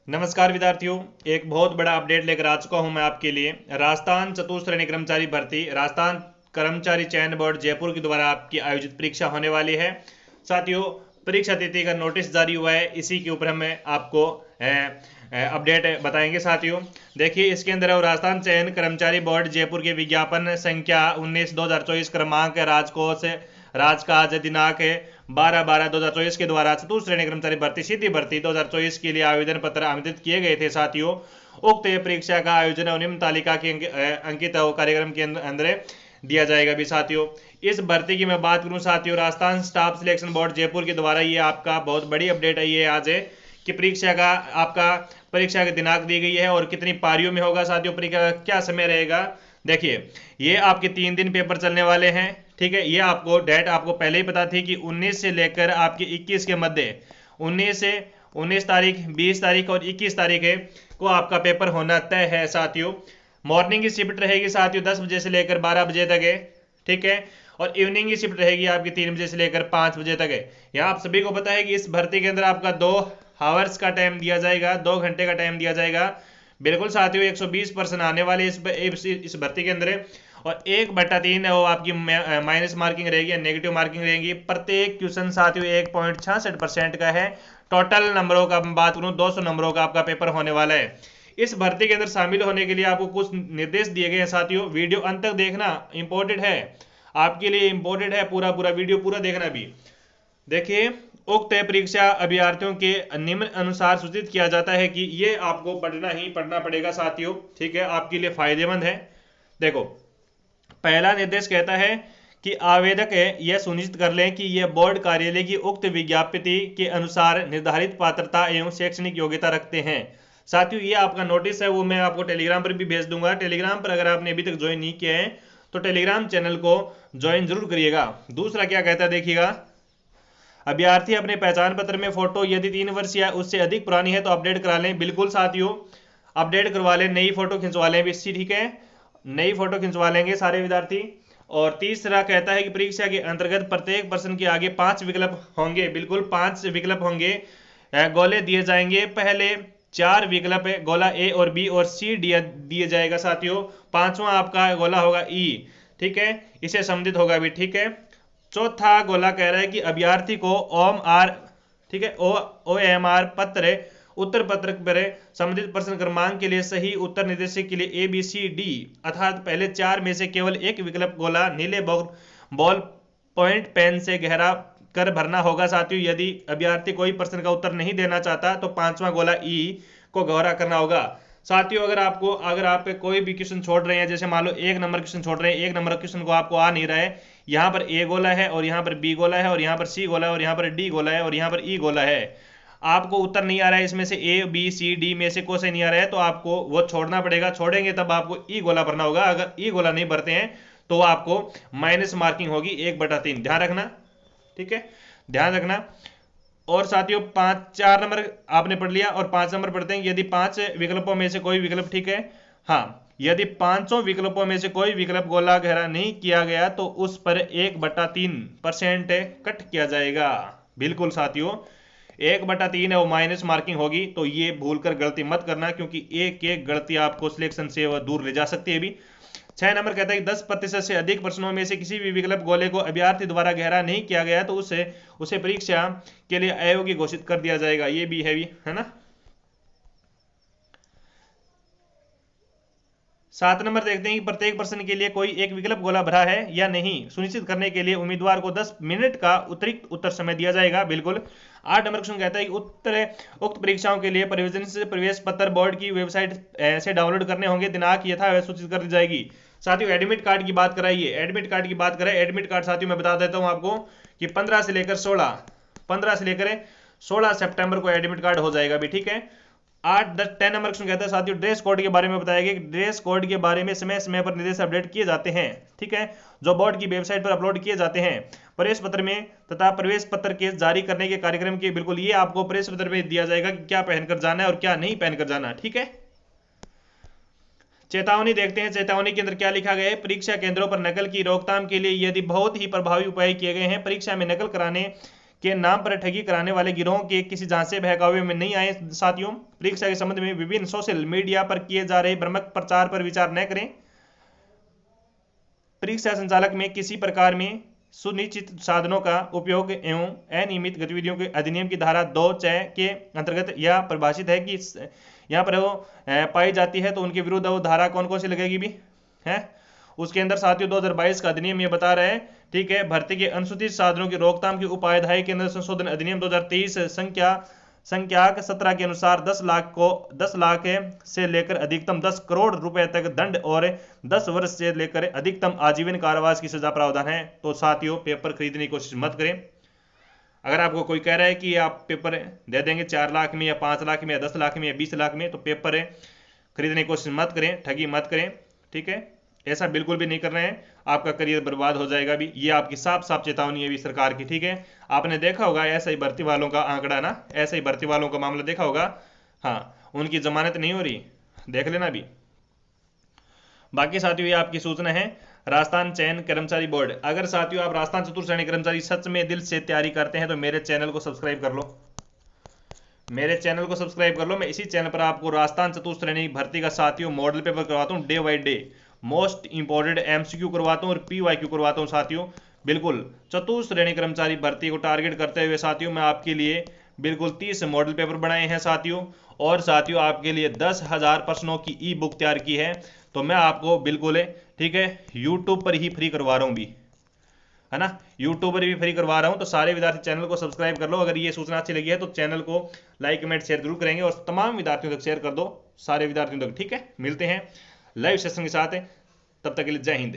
नमस्कार विद्यार्थियों, एक बहुत बड़ा अपडेट लेकर आ चुका हूं मैं आपके लिए। राजस्थान चतुश्रेणी कर्मचारी भर्ती, राजस्थान कर्मचारी चयन बोर्ड जयपुर के द्वारा आपकी आयोजित परीक्षा होने वाली है। साथियों, परीक्षा तिथि का नोटिस जारी हुआ है, इसी के ऊपर हम आपको अपडेट बताएंगे। साथियों देखिए, इसके अंदर राजस्थान चयन कर्मचारी बोर्ड जयपुर के विज्ञापन संख्या 19/2024 क्रमांक राजकोष राजकाज दिनांक 12/12/2024 के द्वारा चतुश्रेणी कर्मचारी भर्ती सीधी भर्ती 2024 के लिए आवेदन पत्र आमंत्रित किए गए थे। साथियों, उक्त परीक्षा का आयोजन निम्न तालिका के अंकित कार्यक्रम के अंदर दिया जाएगा भी। साथियों, इस भर्ती की मैं बात करूं साथियों, Rajasthan staff selection board Jaipur के द्वारा ये आपका बहुत बड़ी अपडेट है ये आज है कि परीक्षा का आपका परीक्षा की दिनांक दी गई है और कितनी पारियों में होगा। साथियों, परीक्षा का क्या समय रहेगा, देखिए ये आपके 3 दिन पेपर चलने वाले हैं। ठीक है, ये आपको डेट आपको पहले ही पता थी कि 19 से लेकर आपके 21 के मध्य 19 तारीख, 20 तारीख और 21 तारीख को आपका पेपर होना तय है। साथियों, मॉर्निंग की शिफ्ट रहेगी साथियों 10 बजे से लेकर 12 बजे तक है। ठीक है, और इवनिंग की शिफ्ट रहेगी आपकी 3 बजे से लेकर 5 बजे तक है। यहाँ आप सभी को पता है कि इस भर्ती के अंदर आपका 2 आवर्स का टाइम दिया जाएगा, 2 घंटे का टाइम दिया जाएगा। बिल्कुल साथियों, 120% आने वाले इस भर्ती के अंदर, और 1/3 है वो आपकी माइनस मार्किंग रहेगी या नेगेटिव मार्किंग रहेगी। प्रत्येक क्वेश्चन साथियों 1.66% का है। टोटल नंबरों का बात करूं 200 नंबरों का आपका पेपर होने वाला है। इस भर्ती के अंदर शामिल होने के लिए आपको कुछ निर्देश दिए गए हैं। साथियों, वीडियो अंत तक देखना इंपॉर्टेंट है, आपके लिए इंपॉर्टेंट है। पूरा वीडियो पूरा देखना भी। देखिए, उक्त परीक्षा अभ्यर्थियों के निम्न अनुसार सूचित किया जाता है कि ये आपको पढ़ना ही पढ़ना पड़ेगा। साथियों, ठीक है, आपके लिए फायदेमंद है। देखो, पहला निर्देश कहता है कि आवेदक यह सुनिश्चित कर लें कि यह बोर्ड कार्यालय की उक्त विज्ञप्ति के अनुसार निर्धारित पात्रता एवं शैक्षणिक योग्यता रखते हैं। साथियों, ये आपका नोटिस है, वो मैं आपको टेलीग्राम पर भी भेज दूंगा। टेलीग्राम पर अगर आपने अभी तक ज्वाइन नहीं किया है तो टेलीग्राम चैनल को ज्वाइन जरूर करिएगा। दूसरा क्या कहता है देखिएगा, अभ्यर्थी अपने पहचान पत्र में फोटो यदि 3 वर्ष या उससे अधिक पुरानी है तो अपडेट करा लें। बिल्कुल साथियों, अपडेट करवा लें, नई फोटो खिंचवा लें भी। ठीक है, नई फोटो खिंचवा लेंगे सारे विद्यार्थी। और तीसरा कहता है कि परीक्षा के अंतर्गत प्रत्येक प्रश्न के आगे 5 विकल्प होंगे। बिल्कुल 5 विकल्प होंगे, गोले दिए जाएंगे। पहले 4 विकल्प है, गोला ए और बी और सी दिए जाएगा। साथियों, 5वां आपका गोला होगा ई। ठीक है, इसे संबंधित होगा भी। ठीक है, चौथा गोला कह रहा है कि अभ्यर्थी को ओम आर, ठीक है, OMR पत्र उत्तर पत्र पर संबंधित प्रश्न क्रमांक के लिए सही उत्तर निर्देशक के लिए ABCD अर्थात पहले 4 में से केवल एक विकल्प गोला नीले बॉल पॉइंट पेन से गहरा कर भरना होगा। साथियों, यदि अभ्यर्थी कोई प्रश्न का उत्तर नहीं देना चाहता तो 5वां गोला ई को गहरा करना होगा। साथियों, अगर आप कोई भी क्वेश्चन छोड़ रहे हैं, जैसे मान लो 1 नंबर क्वेश्चन छोड़ रहे हैं, 1 नंबर क्वेश्चन को आपको आ नहीं रहा है, यहाँ पर ए गोला है और यहाँ पर बी गोला है और यहाँ पर सी गोला है और यहाँ पर डी गोला है और यहाँ पर ई गोला है, आपको उत्तर नहीं आ रहा है इसमें से ABCD में से कोई से नहीं आ रहा है, तो आपको वो छोड़ना पड़ेगा। छोड़ेंगे तब आपको ई गोला भरना होगा। अगर ई गोला नहीं भरते हैं तो आपको माइनस मार्किंग होगी 1/3। ध्यान रखना, ठीक है, ध्यान रखना। और साथियों, 4 नंबर आपने पढ़ लिया और 5 नंबर पढ़ते हैं। यदि 5 विकल्पों में से कोई विकल्प, ठीक है, हाँ, यदि 5 विकल्पों में से कोई विकल्प गोला गहरा नहीं किया गया तो उस पर 1/3% कट किया जाएगा। बिल्कुल साथियों, 1/3 है वो माइनस मार्किंग होगी, तो ये भूलकर गलती मत करना, क्योंकि एक गलती आपको सिलेक्शन से वह दूर ले जा सकती है भी। 6 नंबर कहता है कि 10% से अधिक प्रश्नों में से किसी भी विकल्प गोले को अभ्यर्थी द्वारा गहरा नहीं किया गया तो उसे परीक्षा के लिए अयोग्य घोषित कर दिया जाएगा। ये भी है ना। 7 नंबर देखते हैं कि प्रत्येक प्रश्न के लिए कोई एक विकल्प गोला भरा है या नहीं सुनिश्चित करने के लिए उम्मीदवार को 10 मिनट का अतिरिक्त उत्तर समय दिया जाएगा। बिल्कुल। 8 नंबर क्वेश्चन कहता है कि उक्त परीक्षाओं के लिए प्रवेश पत्र बोर्ड की वेबसाइट से डाउनलोड करने होंगे, दिनांक यथा सूचित कर दी जाएगी। साथियों, एडमिट कार्ड की बात कराइए, एडमिट कार्ड की बात करें। एडमिट कार्ड साथियों मैं बता देता हूं आपको कि 15 से लेकर 16 सितंबर को एडमिट कार्ड हो जाएगा भी। ठीक है। 10 नंबर क्वेश्चन कहता है साथियों, ड्रेस कोड के बारे में बताया गया कि ड्रेस कोड के बारे में समय समय पर निर्देश अपडेट किए जाते हैं। ठीक है, जो बोर्ड की वेबसाइट पर अपलोड किए जाते हैं प्रवेश पत्र में तथा प्रवेश पत्र के जारी करने के कार्यक्रम के। बिल्कुल, ये आपको प्रवेश पत्र में दिया जाएगा कि क्या पहनकर जाना है और क्या नहीं पहनकर जाना। ठीक है। चेतावनी देखते हैं, चेतावनी के अंदर क्या लिखा गया है। परीक्षा केंद्रों पर नकल की रोकथाम के लिए यदि बहुत ही प्रभावी उपाय किए गए हैं। परीक्षा में नकल कराने के नाम पर ठगी कराने वाले गिरोह के किसी जांच से बहकावे में नहीं आए। साथियों, परीक्षा के संबंध में विभिन्न सोशल मीडिया पर किए जा रहे भ्रामक प्रचार पर विचार न करें। परीक्षा संचालक में किसी प्रकार में सुनिश्चित साधनों का उपयोग एवं अनियमित गतिविधियों के अधिनियम की धारा 2(6) के अंतर्गत यह परिभाषित है कि यहाँ पर वो पाई जाती है तो उनके विरुद्ध वो धारा कौन कौन सी लगेगी भी है। उसके अंदर साथियों 2022 का अधिनियम ये बता रहा है, ठीक है, भर्ती के अनुसूचित साधनों की रोकथाम की उपायधायी केंद्र संशोधन अधिनियम 2023 संख्याक 17 के अनुसार 10 लाख से लेकर अधिकतम 10 करोड़ रुपए तक दंड और 10 वर्ष से लेकर अधिकतम आजीवन कारावास की सजा प्रावधान है। तो साथियों, पेपर खरीदने की कोशिश मत करें। अगर आपको कोई कह रहा है कि आप पेपर दे देंगे 4 लाख में या 5 लाख में या 10 लाख में या 20 लाख में, तो पेपर खरीदने की कोशिश मत करें, ठगी मत करें, ठीक है। ऐसा बिल्कुल भी नहीं करना है, आपका करियर बर्बाद हो जाएगा भी। ये आपकी साफ साफ चेतावनी है भी सरकार की, ठीक है। आपने देखा होगा ऐसा ही भर्ती वालों का आंकड़ा ना, ऐसा ही भर्ती वालों का मामला देखा होगा, हाँ, उनकी जमानत नहीं हो रही, देख लेना भी। बाकी साथियों ये आपकी सूचना है राजस्थान चयन कर्मचारी बोर्ड। अगर साथियों आप राजस्थान चतुर्थ श्रेणी कर्मचारी सच में दिल से तैयारी करते हैं तो मेरे चैनल को सब्सक्राइब कर लो, मेरे चैनल को सब्सक्राइब कर लो। मैं इसी चैनल पर आपको राजस्थान चतुर्थ श्रेणी भर्ती का साथियों मॉडल पेपर करवाता हूँ, day by day most important MCQ करवाता हूँ और पीवाईक्यू करवाता हूँ साथियों। बिल्कुल चतुर्थ श्रेणी कर्मचारी भर्ती को टारगेट करते हुए साथियों मैं आपके लिए बिल्कुल 30 मॉडल पेपर बनाए हैं साथियों, और साथियों आपके लिए 10,000 प्रश्नों की ई बुक तैयार की है। तो मैं आपको बिल्कुल, ठीक है, यूट्यूब पर ही फ्री करवा रहा हूँ भी, है ना, यूट्यूब पर भी फ्री करवा रहा हूँ। तो सारे विद्यार्थी चैनल को सब्सक्राइब कर लो। अगर ये सूचना अच्छी लगी है तो चैनल को लाइक कमेंट शेयर जरूर करेंगे और तमाम विद्यार्थियों तक शेयर कर दो, सारे विद्यार्थियों तक, ठीक है। मिलते हैं लाइव सेशन के साथ, तब तक के लिए जय हिंद।